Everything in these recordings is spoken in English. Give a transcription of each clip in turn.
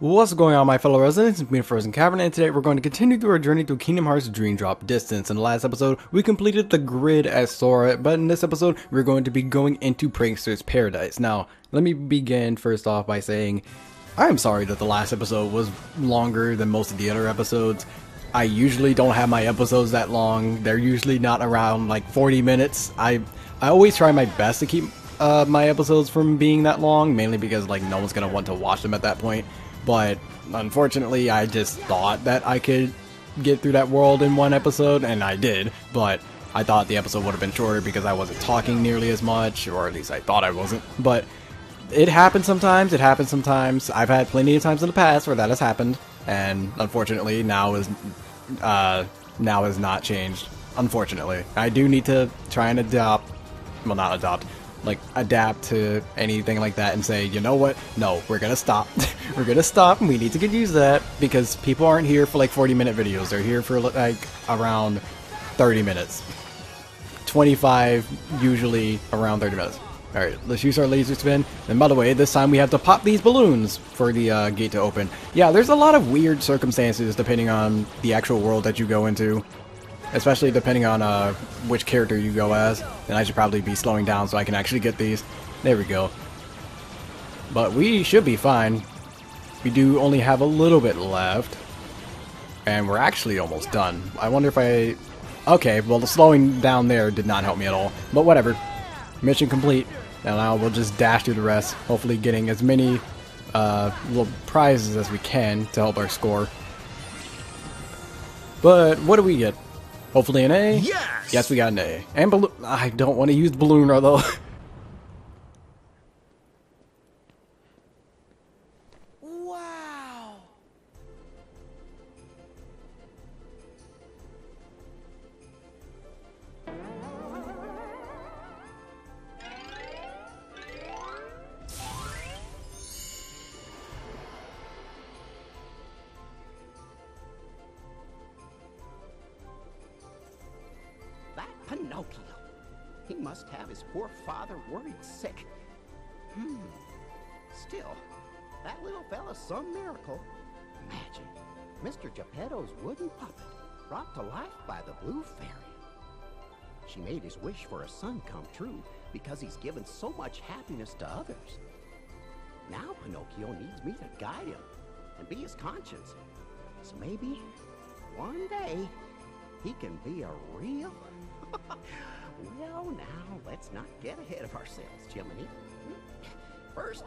What's going on, my fellow residents? It's me, TheFrozenCavern, and today we're going to continue through our journey through Kingdom Hearts Dream Drop Distance. In the last episode, we completed the grid as Sora, but in this episode, we're going to be going into Prankster's Paradise. Now, let me begin first off by saying, I am sorry that the last episode was longer than most of the other episodes. I usually don't have my episodes that long. They're usually not around like 40 minutes. I always try my best to keep my episodes from being that long, mainly because like no one's going to want to watch them at that point. But unfortunately, I just thought that I could get through that world in one episode, and I did, but I thought the episode would have been shorter because I wasn't talking nearly as much, or at least I thought I wasn't. But it happens sometimes, I've had plenty of times in the past where that has happened, and unfortunately now is not changed. Unfortunately. I do need to try and adopt, well, not adopt, like adapt to anything like that and say, you know what, no, we're gonna stop. We're gonna stop, and we need to get used to that, because people aren't here for like 40-minute videos. They're here for like around 30 minutes. 25, usually around 30 minutes. Alright, let's use our laser spin. And by the way, this time we have to pop these balloons for the gate to open. Yeah, there's a lot of weird circumstances depending on the actual world that you go into. Especially depending on which character you go as. And I should probably be slowing down so I can actually get these. There we go. But we should be fine. We do only have a little bit left. And we're actually almost done. I wonder if I... Okay, well the slowing down there did not help me at all. But whatever. Mission complete. And now we'll just dash through the rest. Hopefully getting as many little prizes as we can to help our score. But what do we get? Hopefully an A? Yes! Yes, we got an A. And balloon. I don't want to use the balloon though. Wow! That Pinocchio. He must have his poor father worried sick. Still, that little fella's some miracle. Imagine, Mr. Geppetto's wooden puppet brought to life by the Blue Fairy. She made his wish for a son come true because he's given so much happiness to others. Now Pinocchio needs me to guide him and be his conscience. So maybe, one day, he can be a real... Well, now, let's not get ahead of ourselves, Jiminy. First,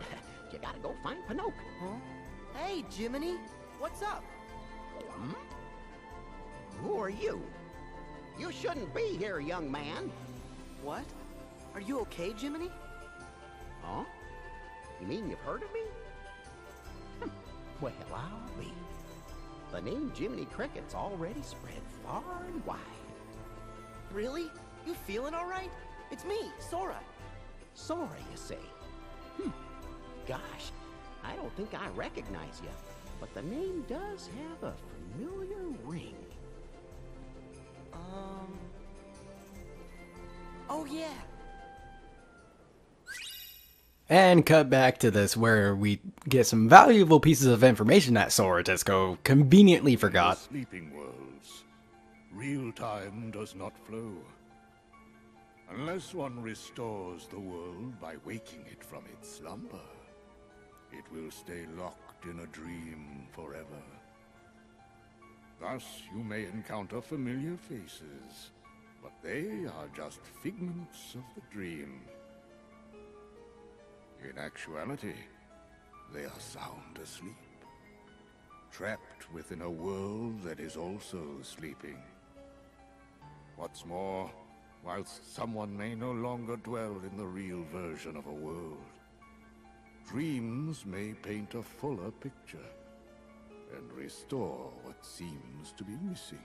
you gotta go find Pinocchio. Huh? Hey, Jiminy, what's up? Who are you? You shouldn't be here, young man. What? Are you okay, Jiminy? Huh? You mean you've heard of me? Well, I'll be. The name Jiminy Cricket's already spread far and wide. Really? You feeling all right? It's me, Sora. Sora, you say? Gosh, I don't think I recognize you, but the name does have a familiar ring. Oh yeah. And cut back to this where we get some valuable pieces of information that Sora Disco conveniently forgot. In the sleeping worlds, real time does not flow. Unless one restores the world by waking it from its slumber, it will stay locked in a dream forever. Thus, you may encounter familiar faces, but they are just figments of the dream. In actuality, they are sound asleep, trapped within a world that is also sleeping. What's more, whilst someone may no longer dwell in the real version of a world, dreams may paint a fuller picture and restore what seems to be missing.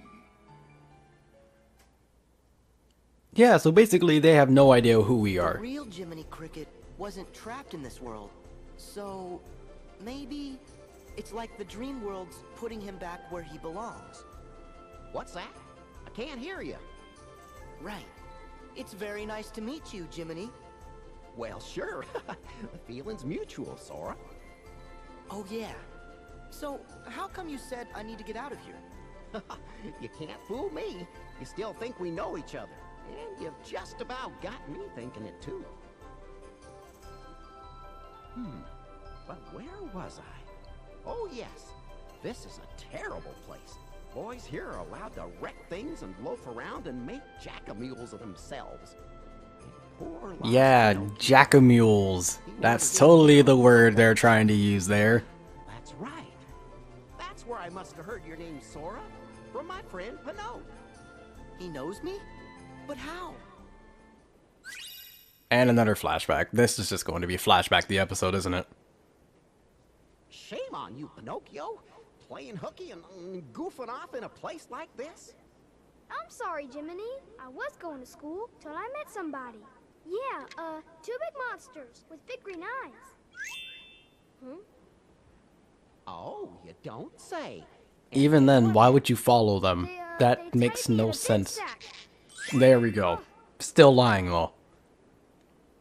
Yeah, so basically they have no idea who we are. The real Jiminy Cricket wasn't trapped in this world. So, maybe it's like the dream world's putting him back where he belongs. What's that? I can't hear you. Right. It's very nice to meet you, Jiminy. Well, sure. The feeling's mutual, Sora. Oh yeah. So, how come you said I need to get out of here? You can't fool me. You still think we know each other. And you've just about got me thinking it too. But where was I? Oh yes, this is a terrible place. Boys here are allowed to wreck things and loaf around and make jackamules of themselves. Poor lost Yeah, Pinocchio. Jackamules. That's totally the word they're trying to use there. That's right. That's where I must have heard your name, Sora, from my friend Pinocchio. He knows me? But how? And another flashback. This is just going to be flashback the episode, isn't it? Shame on you, Pinocchio. Playing hooky and goofing off in a place like this? I'm sorry, Jiminy. I was going to school till I met somebody. Yeah, two big monsters with big green eyes. Oh, you don't say. Even then, why would you follow them? They, That they makes tied me in a no big sense. sack. There we go. Still lying though.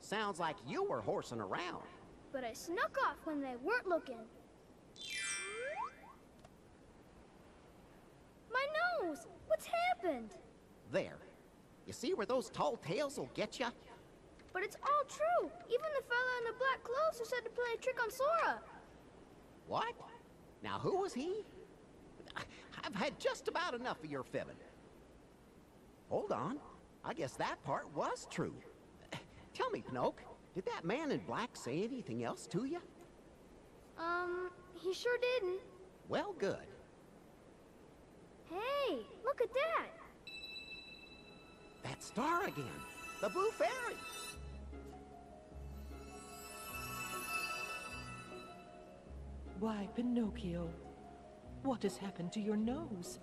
Sounds like you were horsing around. But I snuck off when they weren't looking. My nose! What's happened? There. You see where those tall tales will get you? But it's all true. Even the fella in the black clothes who said to play a trick on Sora. What? Now who was he? I've had just about enough of your fibbing. Hold on. I guess that part was true. Tell me, Pinocchio, did that man in black say anything else to you? He sure didn't. Well, good. Hey, look at that. That star again. The Blue Fairy. Why, Pinocchio? What has happened to your nose?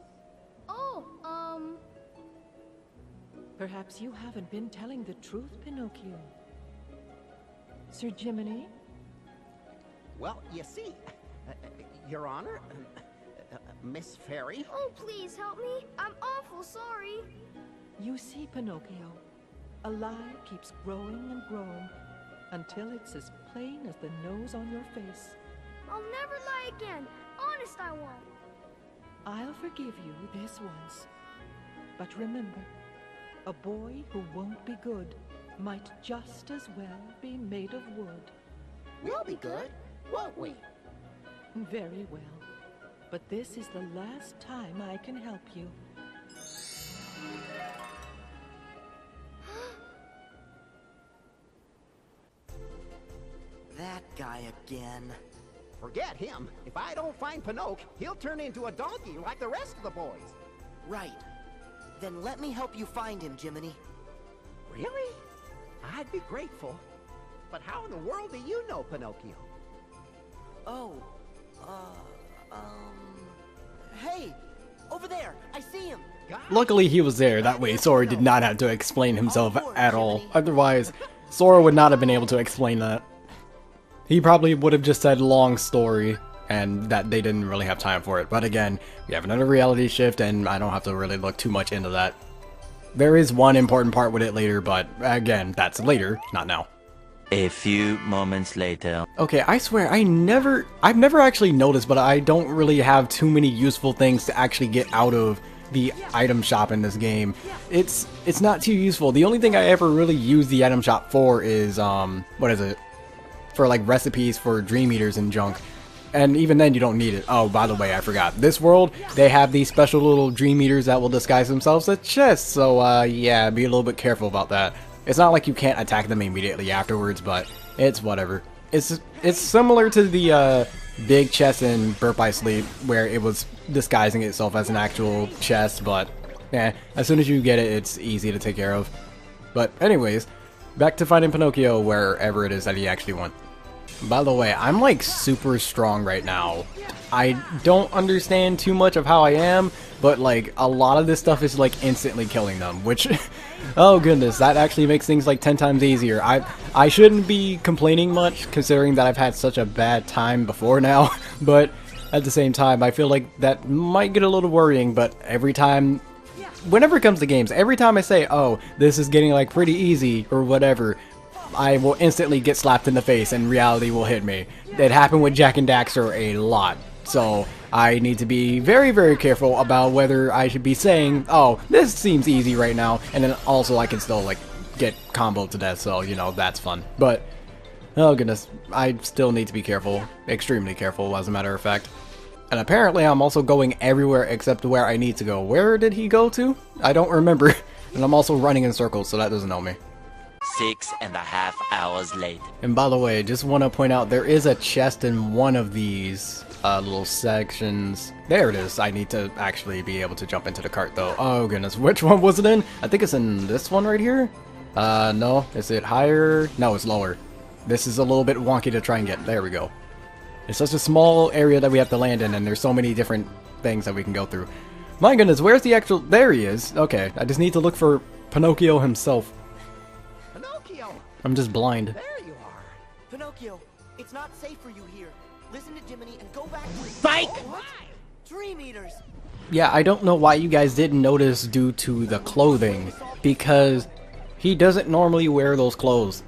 Oh, Perhaps you haven't been telling the truth, Pinocchio. Sir Jiminy? Well, you see, Your Honor, Miss Fairy. oh, please help me. I'm awful sorry. You see, Pinocchio, a lie keeps growing and growing until it's as plain as the nose on your face. I'll never lie again. Honest, I won't. I'll forgive you this once. But remember, a boy who won't be good might just as well be made of wood. We'll be good, won't we? Very well. But this is the last time I can help you. That guy again. Forget him. If I don't find Pinocchio, he'll turn into a donkey like the rest of the boys. Right. Then let me help you find him, Jiminy. Really? I'd be grateful. But how in the world do you know Pinocchio? Oh, hey! Over there! I see him! Luckily he was there, that way Sora did not have to explain himself at all. Otherwise, Sora would not have been able to explain that. He probably would have just said long story, and that they didn't really have time for it. But again, we have another reality shift, and I don't have to really look too much into that. There is one important part with it later, but again, that's later, not now. A few moments later. Okay, I swear, I've never actually noticed, but I don't really have too many useful things to actually get out of the item shop in this game. It's not too useful. The only thing I ever really use the item shop for is, what is it? For like recipes for Dream Eaters and junk. And even then you don't need it. Oh, by the way, I forgot. This world, they have these special little Dream Eaters that will disguise themselves as chests. So, yeah, be a little bit careful about that. It's not like you can't attack them immediately afterwards, but it's whatever. It's similar to the big chest in Burp I Sleep, where it was disguising itself as an actual chest, but as soon as you get it, it's easy to take care of. But anyways, back to finding Pinocchio wherever it is that he actually went. By the way, I'm like super strong right now. I don't understand too much of how I am, but like a lot of this stuff is like instantly killing them, which oh goodness, that actually makes things like 10 times easier. I shouldn't be complaining much considering that I've had such a bad time before now, but at the same time I feel like that might get a little worrying. But every time, whenever it comes to games, every time I say, oh, this is getting like pretty easy or whatever, I will instantly get slapped in the face and reality will hit me. It happened with Jak and Daxter a lot. So I need to be very, very careful about whether I should be saying, oh, this seems easy right now, and then also I can still, like, get comboed to death, so, you know, that's fun. But, oh goodness, I still need to be careful, extremely careful, as a matter of fact. And apparently I'm also going everywhere except where I need to go. Where did he go to? I don't remember. And I'm also running in circles, so that doesn't help me. 6.5 hours later. And by the way, just want to point out, there is a chest in one of these little sections. There it is. I need to actually be able to jump into the cart, though. Oh goodness, which one was it in? I think it's in this one right here? No. Is it higher? No, it's lower. This is a little bit wonky to try and get. There we go. It's such a small area that we have to land in, and there's so many different things that we can go through. My goodness, where's the actual... There he is. Okay, I just need to look for Pinocchio himself. Pinocchio! I'm just blind. There you are. Pinocchio, it's not safe for you here. Listen to Jiminy and go back to... Spike! What? Dream Eaters! Yeah, I don't know why you guys didn't notice due to the clothing, because he doesn't normally wear those clothes.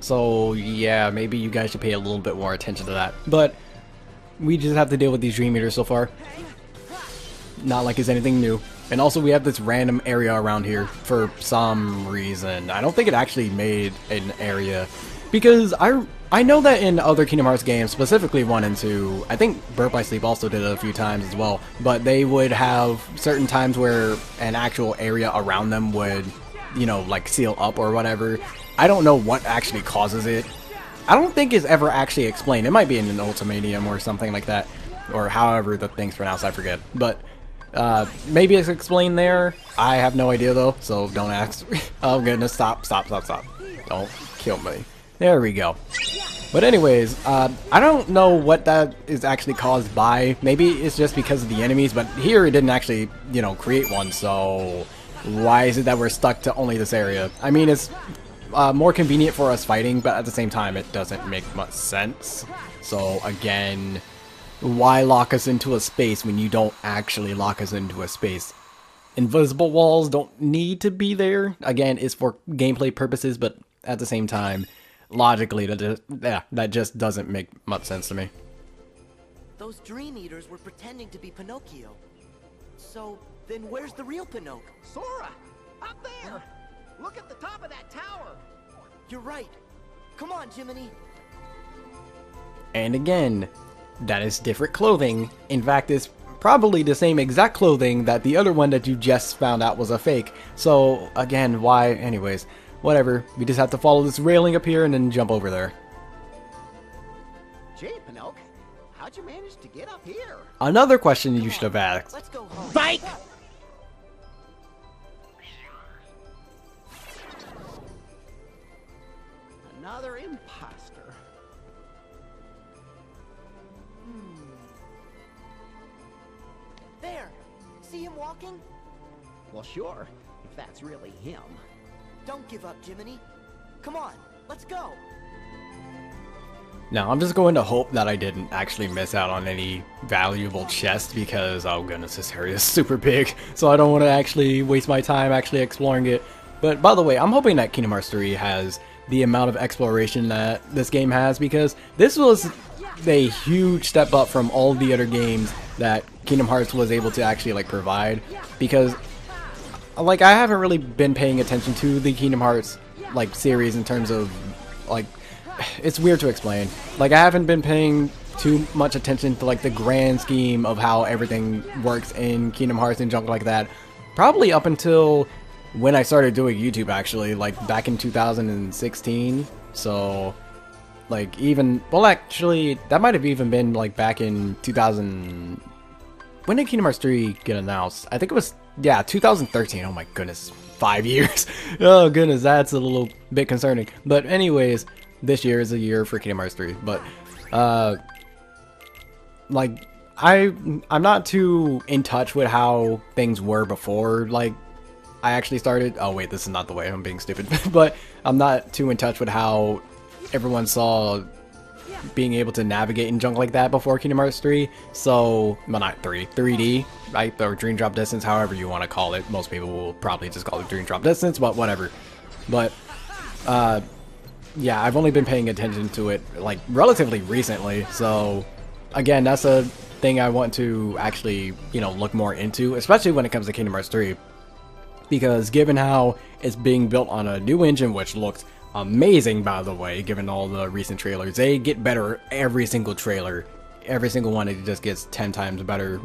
So, yeah, maybe you guys should pay a little bit more attention to that. But we just have to deal with these Dream Eaters so far. Not like it's anything new. And also we have this random area around here for some reason. I don't think it actually made an area. Because I know that in other Kingdom Hearts games, specifically 1 and 2, I think Birth by Sleep also did it a few times as well, but they would have certain times where an actual area around them would, you know, like seal up or whatever. I don't know what actually causes it. I don't think it's ever actually explained. It might be in an Ultimanium or something like that, or however the thing's pronounced, I forget. But maybe it's explained there. I have no idea though, so don't ask. Oh goodness, stop. Don't kill me. There we go. But anyways, I don't know what that is actually caused by. Maybe it's just because of the enemies, but here it didn't actually, you know, create one, so why is it that we're stuck to only this area? I mean, it's more convenient for us fighting, but at the same time, it doesn't make much sense. So again, why lock us into a space when you don't actually lock us into a space? Invisible walls don't need to be there. Again, it's for gameplay purposes, but at the same time, logically, that just doesn't make much sense to me. Those Dream Eaters were pretending to be Pinocchio. So, then where's the real Pinocchio? Sora! Up there! Look at the top of that tower! You're right. Come on, Jiminy. And again, that is different clothing. In fact, it's probably the same exact clothing that the other one that you just found out was a fake. So, again, why? Anyways, whatever. We just have to follow this railing up here and then jump over there. Gee, Pinocchio, how'd you manage to get up here? Another question you should have asked. Let's go home. Spike! Another imposter. There! See him walking? Well, sure, if that's really him. Don't give up, Jiminy. Come on, let's go. Now, I'm just going to hope that I didn't actually miss out on any valuable chest because, oh goodness, this area is super big, so I don't want to actually waste my time actually exploring it. But by the way, I'm hoping that Kingdom Hearts 3 has the amount of exploration that this game has, because this was a huge step up from all the other games that Kingdom Hearts was able to actually like provide, because like I haven't really been paying attention to the Kingdom Hearts like series in terms of like, it's weird to explain. Like I haven't been paying too much attention to like the grand scheme of how everything works in Kingdom Hearts and junk like that, probably up until when I started doing YouTube, actually, like back in 2016. So like even, well actually that might have even been like back in 2000. When did Kingdom Hearts 3 get announced? I think it was, yeah, 2013. Oh my goodness, 5 years. Oh goodness, that's a little bit concerning. But anyways, this year is a year for Kingdom Hearts 3. But like I'm not too in touch with how things were before like I actually started. Oh wait, this is not the way. I'm being stupid. But I'm not too in touch with how everyone saw being able to navigate and junk like that before Kingdom Hearts 3. So, well, not 3D, right? Or Dream Drop Distance, however you want to call it. Most people will probably just call it Dream Drop Distance, but whatever. But yeah, I've only been paying attention to it like relatively recently. So again, that's a thing I want to actually, you know, look more into, especially when it comes to Kingdom Hearts 3. Because given how it's being built on a new engine, which looks amazing, by the way, given all the recent trailers. They get better every single trailer. Every single one, it just gets 10 times better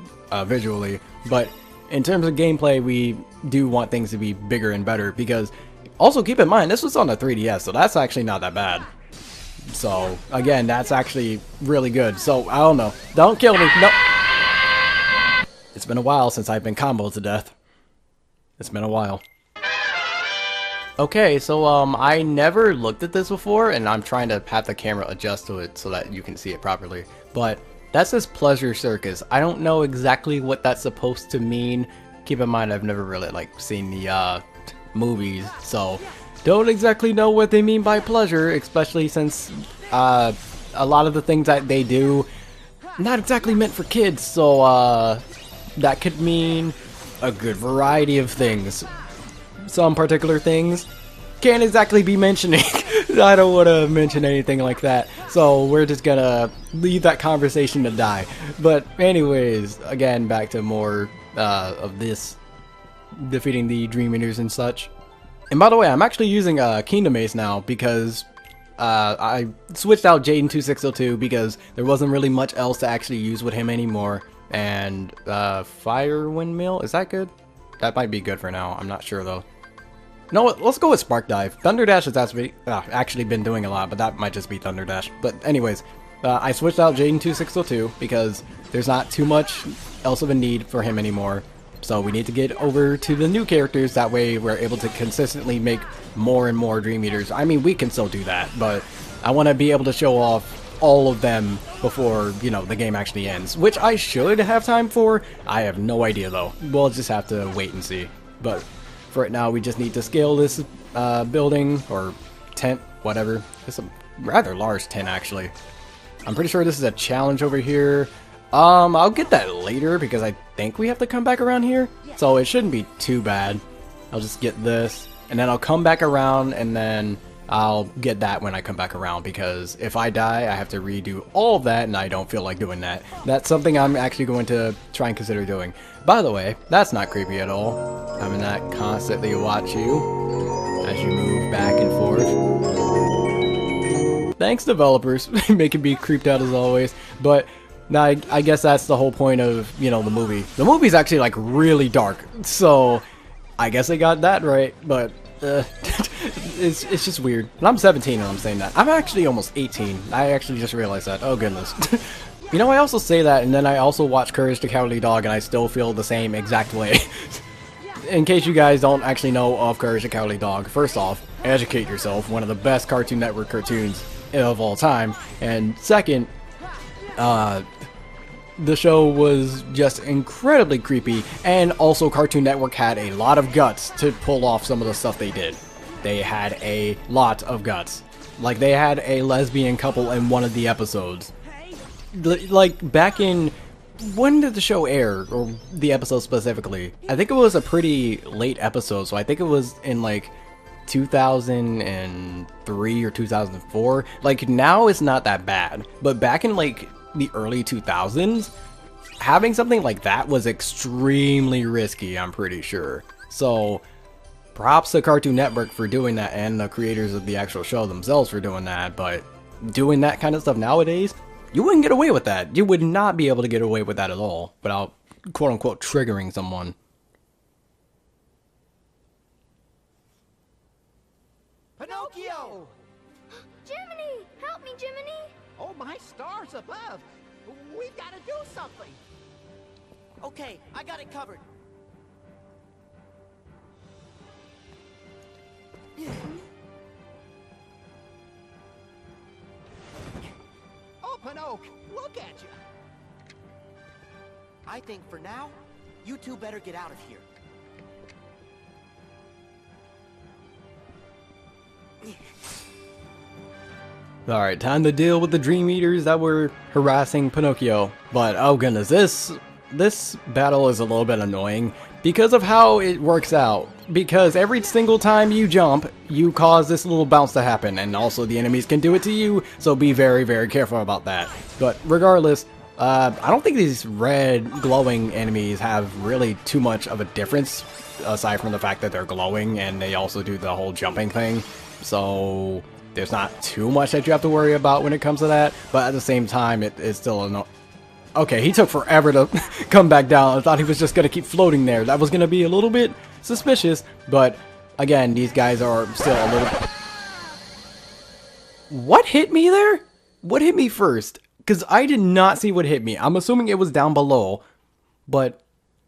visually. But in terms of gameplay, we do want things to be bigger and better, because also keep in mind, this was on the 3DS, so that's actually not that bad. So, again, that's actually really good. So, I don't know. Don't kill me. No. It's been a while since I've been comboed to death. It's been a while. Okay, so I never looked at this before, and I'm trying to have the camera adjust to it so that you can see it properly. But that says Pleasure Circus. I don't know exactly what that's supposed to mean. Keep in mind, I've never really seen the movies, so don't exactly know what they mean by pleasure, especially since a lot of the things that they do not exactly meant for kids. So that could mean a good variety of things. Some particular things can't exactly be mentioning. I don't want to mention anything like that, so we're just gonna leave that conversation to die. But anyways, again, back to more of this, defeating the Dream Eaters and such. And by the way, I'm actually using Kingdom Ace now, because I switched out Jaden2602 because there wasn't really much else to actually use with him anymore. And Fire Windmill, is that good? That might be good for now, I'm not sure though. No, let's go with Spark Dive. Thunder Dash has actually been doing a lot, but that might just be Thunder Dash. But anyways, I switched out Jaden2602 because there's not too much else of a need for him anymore. So we need to get over to the new characters, that way we're able to consistently make more and more Dream Eaters. I mean, we can still do that, but I want to be able to show off all of them before, you know, the game actually ends. Which I should have time for. I have no idea though. We'll just have to wait and see. But for right now, we just need to scale this building, or tent, whatever. It's a rather large tent, actually. I'm pretty sure this is a challenge over here. I'll get that later, because I think we have to come back around here. So it shouldn't be too bad. I'll just get this, and then I'll come back around, and then I'll get that when I come back around, because if I die, I have to redo all of that, and I don't feel like doing that. That's something I'm actually going to try and consider doing. By the way, that's not creepy at all. Having that constantly watch you as you move back and forth. Thanks, developers, making me creeped out as always. But now I guess that's the whole point of, you know, the movie. The movie's actually like really dark, so I guess they got that right. But it's just weird. And I'm 17 and I'm saying that. I'm actually almost 18. I actually just realized that. Oh goodness. You know, I also say that, and then I also watch Courage the Cowardly Dog, and I still feel the same exact way. In case you guys don't actually know of Courage the Cowardly Dog, first off, educate yourself. One of the best Cartoon Network cartoons of all time. And second, the show was just incredibly creepy, and also Cartoon Network had a lot of guts to pull off some of the stuff they did. They had a lot of guts. Like, they had a lesbian couple in one of the episodes. Like, back in... When did the show air? Or the episode specifically? I think it was a pretty late episode, so I think it was in, like, 2003 or 2004. Like, now it's not that bad. But back in, like, the early 2000s, having something like that was extremely risky, I'm pretty sure. So, props to Cartoon Network for doing that, and the creators of the actual show themselves for doing that. But doing that kind of stuff nowadays, you wouldn't get away with that. You would not be able to get away with that at all without, quote-unquote, triggering someone. Pinocchio! Jiminy! Help me, Jiminy! Oh, my stars above! We've got to do something! Okay, I got it covered. Oh, Pinocchio, look at you! I think for now, you two better get out of here. Alright, time to deal with the Dream Eaters that were harassing Pinocchio. But, oh goodness, this battle is a little bit annoying because of how it works out. Because every single time you jump, you cause this little bounce to happen, and also the enemies can do it to you, so be very, very careful about that. But regardless, I don't think these red glowing enemies have really too much of a difference, aside from the fact that they're glowing and they also do the whole jumping thing. So there's not too much that you have to worry about when it comes to that. But at the same time, it's still okay, he took forever to come back down. I thought he was just going to keep floating there. That was going to be a little bit suspicious. But again, these guys are still a little... What hit me there? What hit me first? Because I did not see what hit me. I'm assuming it was down below. But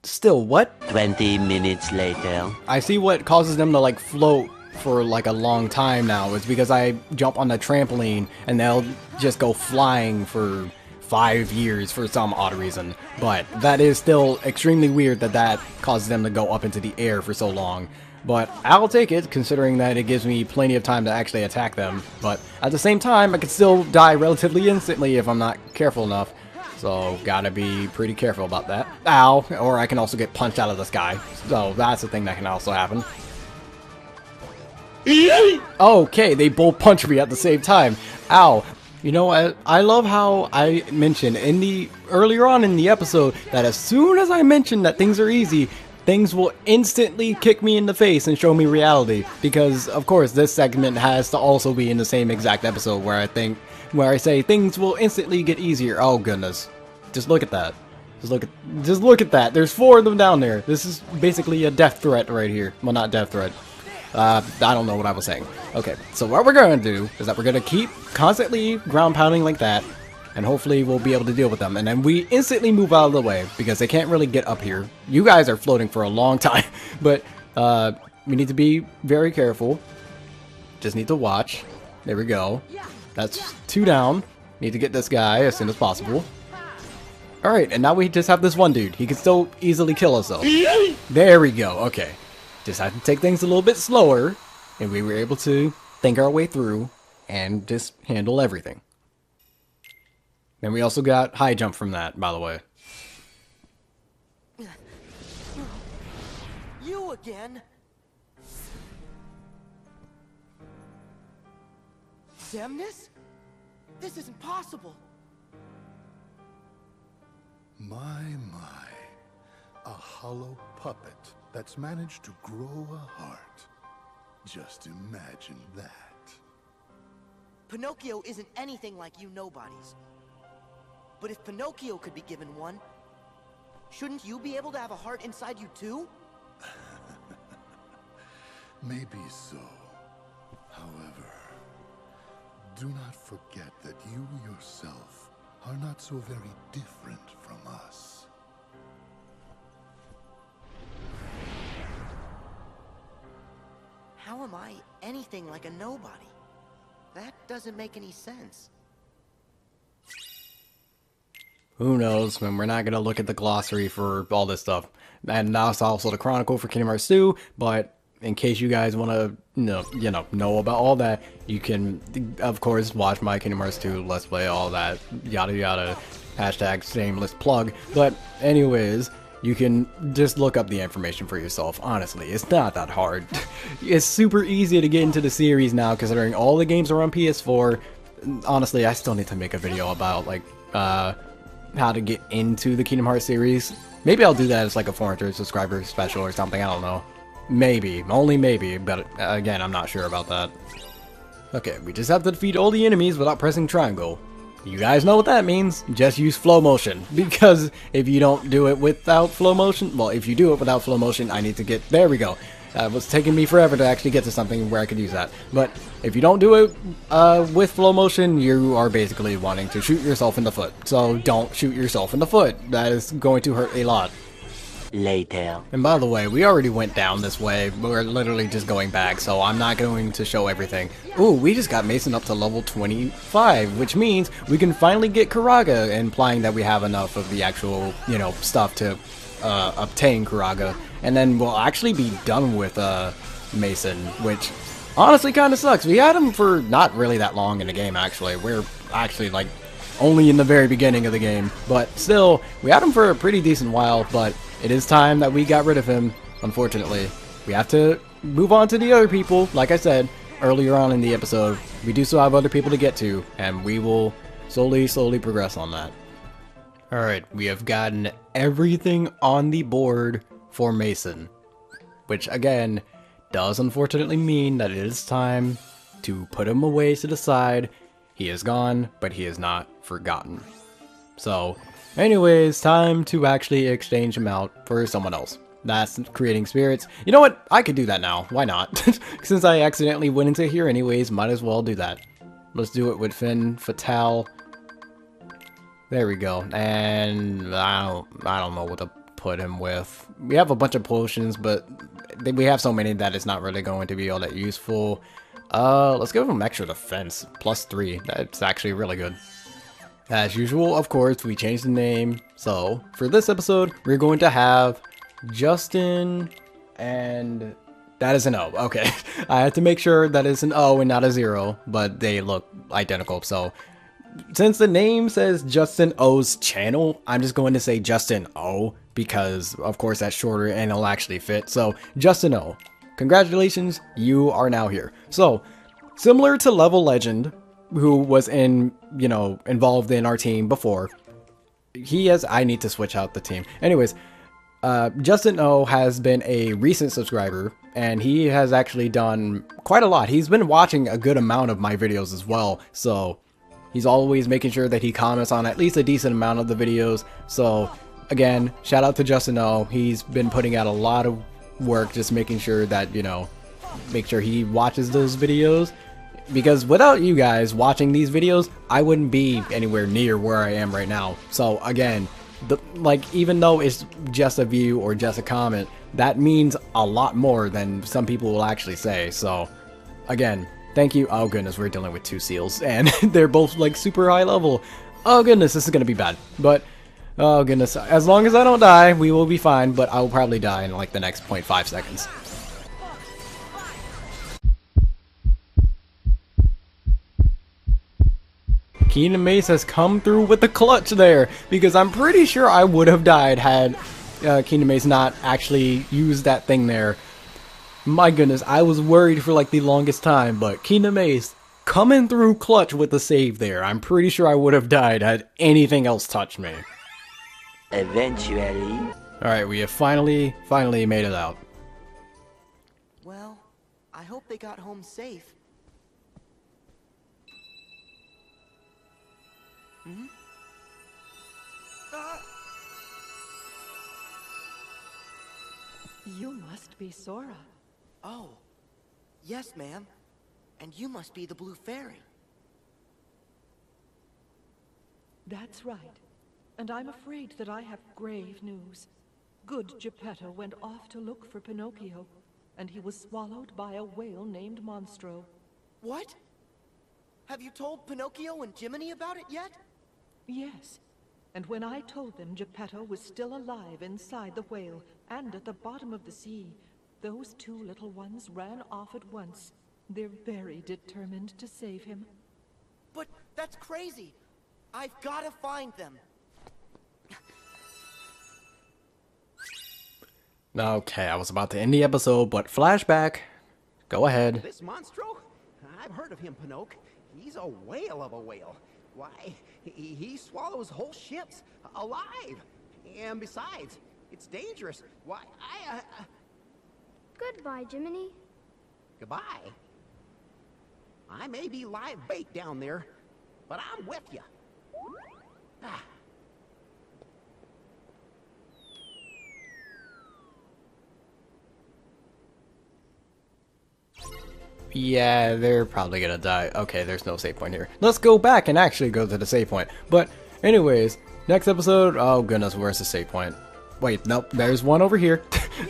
still, what? 20 minutes later. I see what causes them to like float for like a long time now. It's because I jump on the trampoline and they'll just go flying for 5 years for some odd reason. But that is still extremely weird that causes them to go up into the air for so long. But I'll take it, considering that it gives me plenty of time to actually attack them. But at the same time, I could still die relatively instantly if I'm not careful enough. So, gotta be pretty careful about that. Ow! Or I can also get punched out of the sky. So, that's a thing that can also happen. Okay, they both punch me at the same time. Ow! You know, I love how I mentioned earlier on in the episode that as soon as I mention that things are easy, things will instantly kick me in the face and show me reality. Because, of course, this segment has to also be in the same exact episode where I say things will instantly get easier. Oh, goodness. Just look at that. Just look at that. There's 4 of them down there. This is basically a death threat right here. Well, not death threat. I don't know what I was saying. Okay, so what we're going to do is that we're going to keep constantly ground pounding like that. And hopefully we'll be able to deal with them. And then we instantly move out of the way because they can't really get up here. You guys are floating for a long time. But we need to be very careful. Just need to watch. There we go. That's 2 down. Need to get this guy as soon as possible. Alright, and now we just have this one dude. He can still easily kill us though. There we go. Okay. Just have to take things a little bit slower. And we were able to think our way through and just handle everything. And we also got high jump from that, by the way. You again? Xemnas? This isn't possible. My. A hollow puppet that's managed to grow a heart. Just imagine that. Pinocchio isn't anything like you nobodies. But if Pinocchio could be given one, shouldn't you be able to have a heart inside you too? Maybe so. However, do not forget that you yourself are not so very different from us. How am I anything like a nobody? That doesn't make any sense. Who knows, man, we're not going to look at the glossary for all this stuff. And that's also the Chronicle for Kingdom Hearts 2, but in case you guys want to know about all that, you can, of course, watch my Kingdom Hearts 2 Let's Play, all that, yada yada, hashtag shameless plug. But anyways, you can just look up the information for yourself. Honestly, it's not that hard. It's super easy to get into the series now, considering all the games are on PS4. Honestly, I still need to make a video about, like, how to get into the Kingdom Hearts series. Maybe I'll do that as like a 400 subscriber special or something, I don't know. Maybe, only maybe, but again, I'm not sure about that. Okay, we just have to defeat all the enemies without pressing triangle. You guys know what that means. Just use flow motion, because if you don't do it without flow motion, well, if you do it without flow motion, I need to get, there we go. It was taking me forever to actually get to something where I could use that. But if you don't do it with flow motion, you are basically wanting to shoot yourself in the foot. So don't shoot yourself in the foot. That is going to hurt a lot. Later. And by the way, we already went down this way. We're literally just going back, so I'm not going to show everything. Ooh, we just got Mason up to level 25, which means we can finally get Karaga, implying that we have enough of the actual, stuff to obtain Karaga. And then we'll actually be done with Mason, which honestly kind of sucks. We had him for not really that long in the game, actually. We're actually, like, only in the very beginning of the game. But still, we had him for a pretty decent while, but it is time that we got rid of him, unfortunately. We have to move on to the other people. Like I said earlier on in the episode, we do still have other people to get to, and we will slowly progress on that. Alright, we have gotten everything on the board for Mason. Which, again, does unfortunately mean that it is time to put him away to the side. He is gone, but he is not forgotten. So, anyways, time to actually exchange him out for someone else. That's creating spirits. You know what? I could do that now. Why not? Since I accidentally went into here anyways, might as well do that. Let's do it with Fin Fatale. There we go. And I don't know what to put him with. We have a bunch of potions, but we have so many that it's not really going to be all that useful. Let's give him extra defense. +3. That's actually really good. As usual, of course, we changed the name. So, for this episode, we're going to have Justin, and that is an O. Okay. I had to make sure that it's an O and not a 0, but they look identical. So, since the name says Justin O's channel, I'm just going to say Justin O because, of course, that's shorter and it'll actually fit. So, Justin O, congratulations, you are now here. So, similar to Level Legend, who was involved in our team before, I need to switch out the team. Anyways, Justin O has been a recent subscriber, and he has actually done quite a lot. He's been watching a good amount of my videos as well, so he's always making sure that he comments on at least a decent amount of the videos. So again, shout out to Justin O. He's been putting out a lot of work just making sure that, make sure he watches those videos. Because without you guys watching these videos, I wouldn't be anywhere near where I am right now. So again, even though it's just a view or just a comment, that means a lot more than some people will actually say. So again, thank you. Oh goodness, we're dealing with 2 seals and they're both like super high level. Oh goodness, this is gonna be bad. But oh goodness, as long as I don't die, we will be fine, but I will probably die in like the next 0.5 seconds. Keenan Mace has come through with the clutch there, because I'm pretty sure I would have died had Keenan Mace not actually used that thing there. My goodness, I was worried for like the longest time, but Keenan Mace coming through clutch with the save there. I'm pretty sure I would have died had anything else touched me. Eventually. Alright, we have finally made it out. Well, I hope they got home safe. Hmm? You must be Sora. Oh, yes, ma'am. And you must be the Blue Fairy. That's right. And I'm afraid that I have grave news. Good Geppetto went off to look for Pinocchio, and he was swallowed by a whale named Monstro. What? Have you told Pinocchio and Jiminy about it yet? Yes. And when I told them Geppetto was still alive inside the whale and at the bottom of the sea, those 2 little ones ran off at once. They're very determined to save him. But that's crazy. I've got to find them. Okay, I was about to end the episode, but flashback. Go ahead. This Monstro? I've heard of him, Pinocchio. He's a whale of a whale. Why, he swallows whole ships alive. And besides, it's dangerous. Why, Goodbye, Jiminy. Goodbye. I may be live bait down there, but I'm with you. Ah. Yeah, they're probably gonna die. Okay, there's no save point here. Let's go back and actually go to the save point. But anyways, next episode, oh goodness, where's the save point? Wait, nope, there's one over here.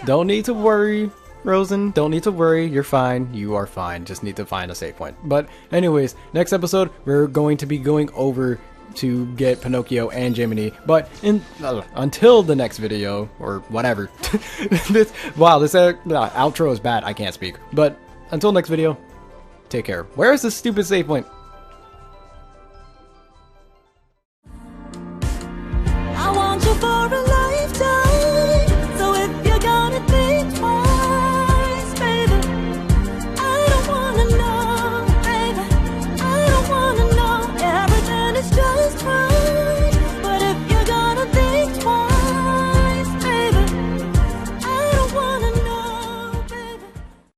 Don't need to worry, Rosen, don't need to worry, you're fine, you are fine, just need to find a save point. But anyways, next episode, we're going to be going over to get Pinocchio and Jiminy, but until the next video, or whatever. This outro is bad, I can't speak, but until next video, take care. Where is this stupid save point? I want you for a